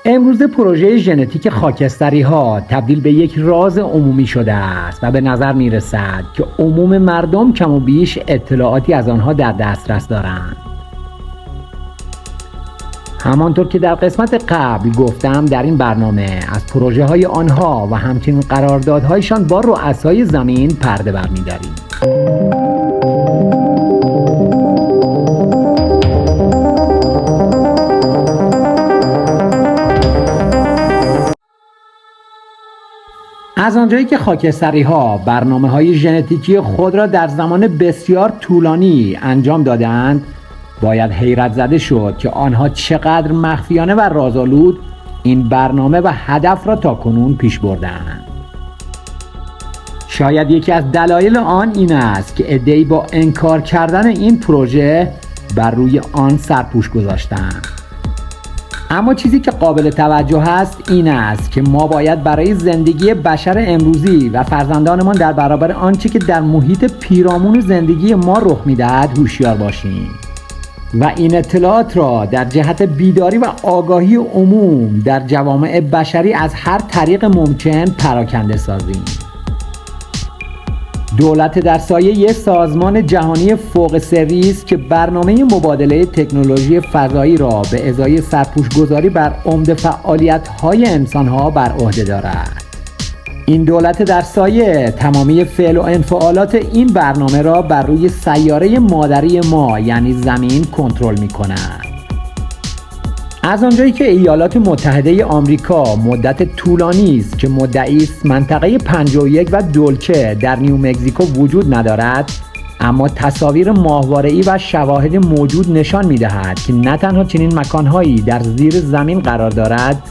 امروزه پروژه ژنتیک خاکستری ها تبدیل به یک راز عمومی شده است و به نظر می رسد که عموم مردم کم و بیش اطلاعاتی از آنها در دسترس دارند. همانطور که در قسمت قبل گفتم، در این برنامه از پروژه های آنها و همچنین قراردادهایشان با رؤسای زمین پرده برمی‌داریم. از آنجایی که خاکستری ها برنامه های ژنتیکی خود را در زمان بسیار طولانی انجام دادند، باید حیرت زده شد که آنها چقدر مخفیانه و رازآلود این برنامه و هدف را تاکنون پیش بردند. شاید یکی از دلایل آن این است که عده‌ای با انکار کردن این پروژه بر روی آن سرپوش گذاشتند. اما چیزی که قابل توجه است این است که ما باید برای زندگی بشر امروزی و فرزندانمان در برابر آنچه که در محیط پیرامون زندگی ما رخ می‌دهد هوشیار باشیم و این اطلاعات را در جهت بیداری و آگاهی عموم در جوامع بشری از هر طریق ممکن پراکنده سازیم. دولت در سایه یک سازمان جهانی فوق سری است که برنامه مبادله تکنولوژی فضایی را به ازای سرپوش‌گذاری بر عمده فعالیت‌های انسان‌ها بر عهده دارد. این دولت در سایه تمامی فعل و انفعالات این برنامه را بر روی سیاره مادری ما یعنی زمین کنترل می‌کند. از آنجایی که ایالات متحده آمریکا مدت طولانی است که مدعی است منطقه 51 و دولچه در نیومکزیکو وجود ندارد، اما تصاویر ماهواره‌ای و شواهد موجود نشان می‌دهد که نه تنها چنین مکان‌هایی در زیر زمین قرار دارد،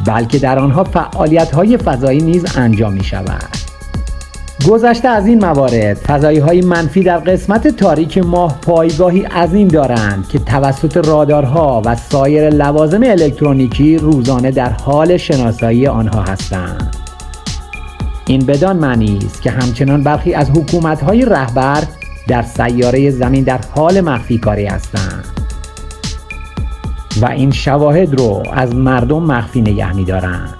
بلکه در آنها فعالیت‌های فضایی نیز انجام می‌شود. گذشته از این موارد، فضایی‌های منفی در قسمت تاریک ماه پایگاهی عظیم دارند که توسط رادارها و سایر لوازم الکترونیکی روزانه در حال شناسایی آنها هستند. این بدان معنی است که همچنان برخی از حکومت‌های رهبر در سیاره زمین در حال مخفی کاری هستند و این شواهد رو از مردم مخفی نگه می‌دارند.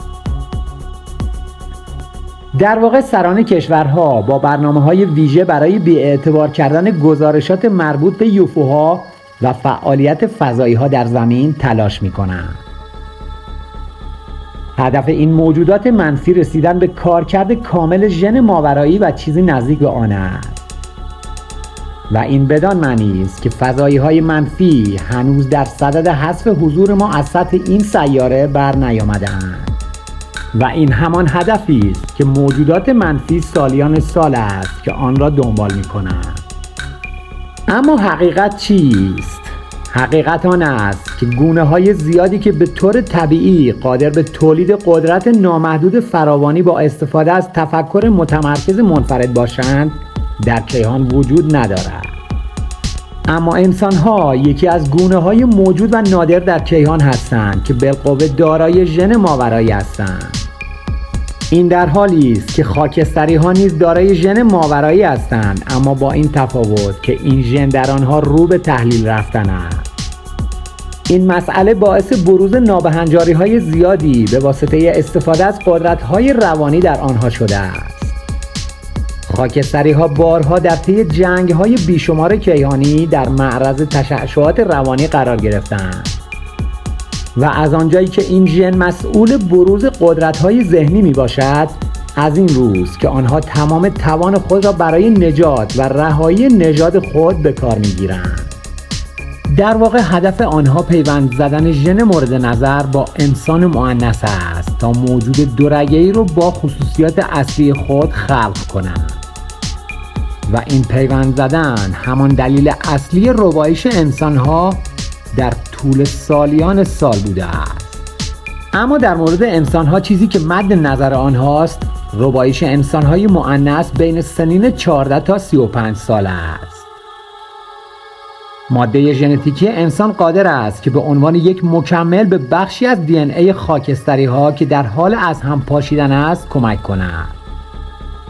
در واقع سران کشورها با برنامه‌های ویژه برای بی‌اعتبار کردن گزارشات مربوط به یوفوها و فعالیت فضایی‌ها در زمین تلاش می‌کنند. هدف این موجودات منفی رسیدن به کارکرد کامل ژن ماورایی و چیزی نزدیک به آن است. و این بدان معنی است که فضایی‌های منفی هنوز در صدد حذف حضور ما از سطح این سیاره بر نیامده‌اند. و این همان هدفی است که موجودات منفی سالیان سال است که آن را دنبال می‌کنند. اما حقیقت چیست؟ حقیقت آن است که گونه‌های زیادی که به طور طبیعی قادر به تولید قدرت نامحدود فراوانی با استفاده از تفکر متمرکز منفرد باشند در کیهان وجود ندارد. اما انسان‌ها یکی از گونه‌های موجود و نادر در کیهان هستند که بالقوه دارای ژن ماورایی هستند. این در حالی است که خاکستری‌ها نیز دارای ژن ماورایی هستند، اما با این تفاوت که این ژن در آنها رو به تحلیل رفتن است. این مسئله باعث بروز نابهنجاری‌های زیادی به واسطه استفاده از قدرت‌های روانی در آنها شده است. خاکستری‌ها بارها در طی جنگ‌های بیشمار کیهانی در معرض تشعشعات روانی قرار گرفتند و از آنجایی که این ژن مسئول بروز قدرت‌های ذهنی میباشد، از این روز که آنها تمام توان خود را برای نجات و رهایی نژاد خود به کار میگیرند. در واقع هدف آنها پیوند زدن ژن مورد نظر با انسان مؤنث است تا موجود دورگه‌ای را با خصوصیات اصلی خود خلق کنند. و این پیوند زدن همان دلیل اصلی ربایش انسان‌ها در طول سالیان سال بوده است. اما در مورد انسان‌ها چیزی که مد نظر آنهاست ربایش انسان‌های مؤنث بین سنین 14 تا 35 سال است. ماده ژنتیکی انسان قادر است که به عنوان یک مکمل به بخشی از دی ان ای خاکستری‌ها که در حال از هم پاشیدن است کمک کند.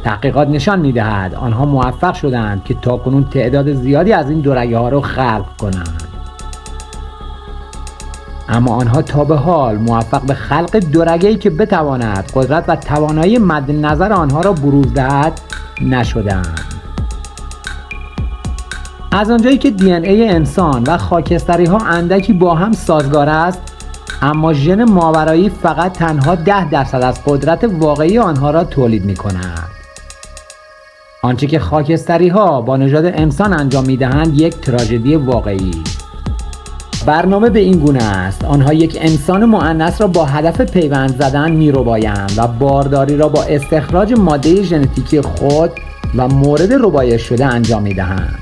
تحقیقات نشان می‌دهد آنها موفق شدند که تاکنون تعداد زیادی از این دورگه‌ها را خلق کنند. اما آنها تا به حال موفق به خلق دورگه‌ای که بتواند قدرت و توانایی مد نظر آنها را بروز دهد نشدند. از آنجایی که دی ان ای انسان و خاکستری ها اندکی با هم سازگار است، اما ژن ماورایی فقط تنها 10% از قدرت واقعی آنها را تولید می کند. آنچه که خاکستری ها با نژاد انسان انجام می دهند یک تراژدی واقعی. برنامه به این گونه است: آنها یک انسان مؤنث را با هدف پیوند زدن می ربایند و بارداری را با استخراج ماده ژنتیکی خود و مورد ربایش شده انجام می دهند.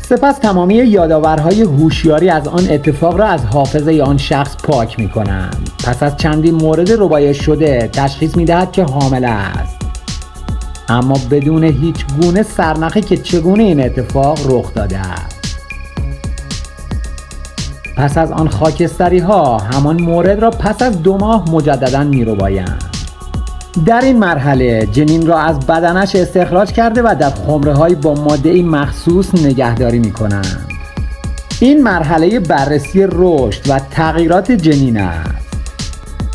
سپس تمامی یادآورهای هوشیاری از آن اتفاق را از حافظه آن شخص پاک می کنند. پس از چندین مورد ربایش شده تشخیص می دهد که حامل است، اما بدون هیچ گونه سرنخی که چگونه این اتفاق رخ داده است. پس از آن خاکستری ها همان مورد را پس از 2 ماه مجددا می ربایند. در این مرحله جنین را از بدنش استخراج کرده و در خمره‌های با ماده‌ای مخصوص نگهداری می‌کنند. این مرحله بررسی رشد و تغییرات جنین است.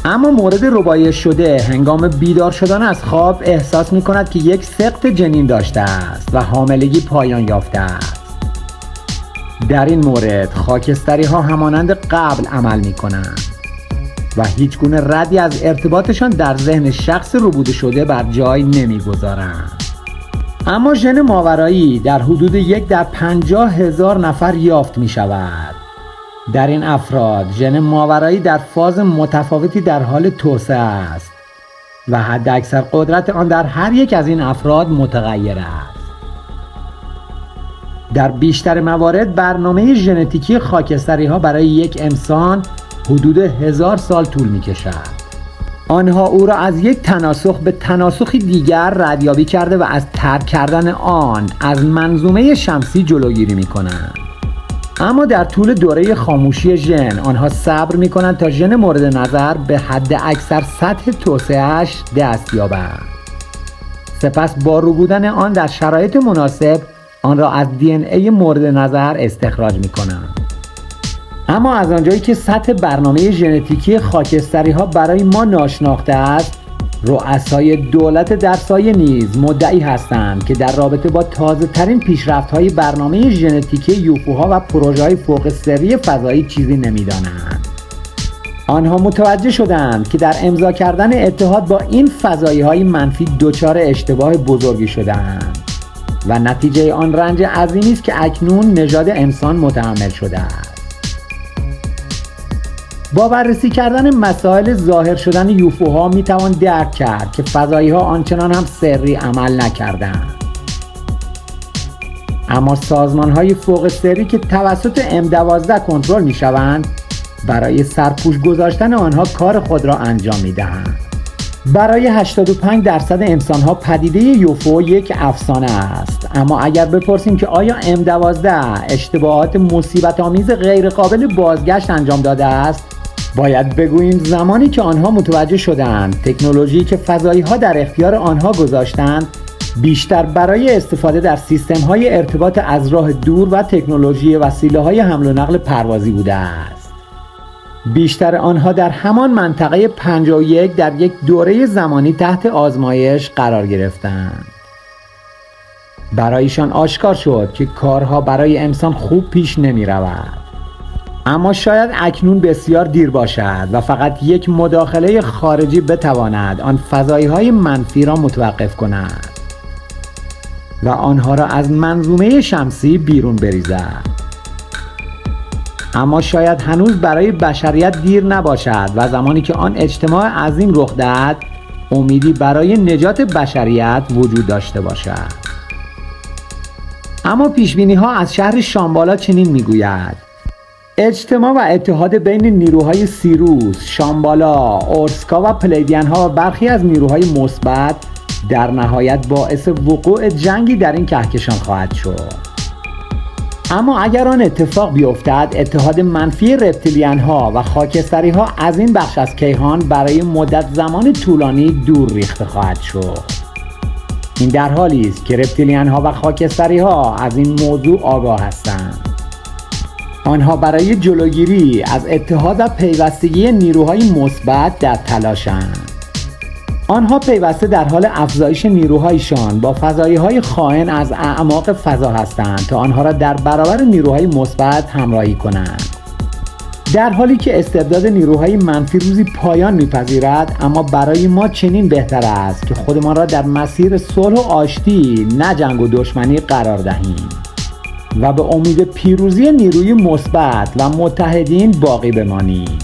اما مورد ربایش شده هنگام بیدار شدن از خواب احساس می‌کند که یک سقط جنین داشته است و حاملگی پایان یافته است. در این مورد خاکستری‌ها همانند قبل عمل می‌کنند و هیچ گونه ردی از ارتباطشان در ذهن شخص ربوده شده بر جای نمیگذارند. اما ژن ماورایی در حدود 1 در 50,000 نفر یافت می شود. در این افراد ژن ماورایی در فاز متفاوتی در حال توسعه است و حداکثر قدرت آن در هر یک از این افراد متغیر است. در بیشتر موارد برنامه ژنتیکی خاکستری ها برای یک انسان حدود 1000 سال طول می کشد. آنها او را از یک تناسخ به تناسخی دیگر ردیابی کرده و از ترک کردن آن از منظومه شمسی جلوگیری می کنند. اما در طول دوره خاموشی ژن آنها صبر می کنند تا ژن مورد نظر به حد اکثر سطح توسعه‌اش دست یابد. سپس با ربودن آن در شرایط مناسب آن را از دی ان ای مورد نظر استخراج می کنند. اما از آنجایی که سطح برنامه ژنتیکی خاکستری ها برای ما ناشناخته است، رؤسای دولت در سایه نیز مدعی هستند که در رابطه با تازه ترین پیشرفت های برنامه ژنتیکی یوفوها و پروژه های فوق سری فضایی چیزی نمیدانند. آنها متوجه شدند که در امضا کردن اتحاد با این فضایی های منفی دچار اشتباه بزرگی شدند و نتیجه آن رنج عظیمی است که اکنون نژاد انسان متحمل شده است. با بررسی کردن مسائل ظاهر شدن یوفوها می توان درک کرد که فضایی ها آنچنان هم سری عمل نکردند. اما سازمان های فوق سری که توسط M12 کنترل می شوند برای سرپوش گذاشتن آنها کار خود را انجام می دهند. برای 85% انسان ها پدیده یوفو یک افسانه است. اما اگر بپرسیم که آیا M12 اشتباهات مصیبت آمیز غیر قابل بازگشت انجام داده است، باید بگوییم زمانی که آنها متوجه شدند تکنولوژی که فضایی ها در اختیار آنها گذاشتند بیشتر برای استفاده در سیستم های ارتباط از راه دور و تکنولوژی وسیله های حمل و نقل پروازی بوده است. بیشتر آنها در همان منطقه 51 در یک دوره زمانی تحت آزمایش قرار گرفتند. برایشان آشکار شد که کارها برای انسان خوب پیش نمی رود. اما شاید اکنون بسیار دیر باشد و فقط یک مداخله خارجی بتواند آن فضایی های منفی را متوقف کند و آنها را از منظومه شمسی بیرون بریزد. اما شاید هنوز برای بشریت دیر نباشد و زمانی که آن اجتماع عظیم رخ دهد امیدی برای نجات بشریت وجود داشته باشد. اما پیشبینی ها از شهر شامبالا چنین میگوید: اجتماع و اتحاد بین نیروهای سیروس، شامبالا، اورسکا و پلیدین ها و برخی از نیروهای مثبت در نهایت باعث وقوع جنگی در این کهکشان خواهد شد. اما اگر آن اتفاق بیفتد، اتحاد منفی رپتیلین ها و خاکستری ها از این بخش از کیهان برای مدت زمان طولانی دور ریخته خواهد شد. این در حالی است که رپتیلین ها و خاکستری ها از این موضوع آگاه هستند. آنها برای جلوگیری از اتحاد و پیوستگی نیروهای مثبت در تلاشند. آنها پیوسته در حال افزایش نیروهایشان با فضایی‌های خائن از اعماق فضا هستند تا آنها را در برابر نیروهای مثبت همراهی کنند. در حالی که استبداد نیروهای منفی روزی پایان می‌پذیرد، اما برای ما چنین بهتر است که خودمان را در مسیر صلح و آشتی، نه جنگ و دشمنی قرار دهیم و به امید پیروزی نیروی مثبت و متحدین باقی بمانیم.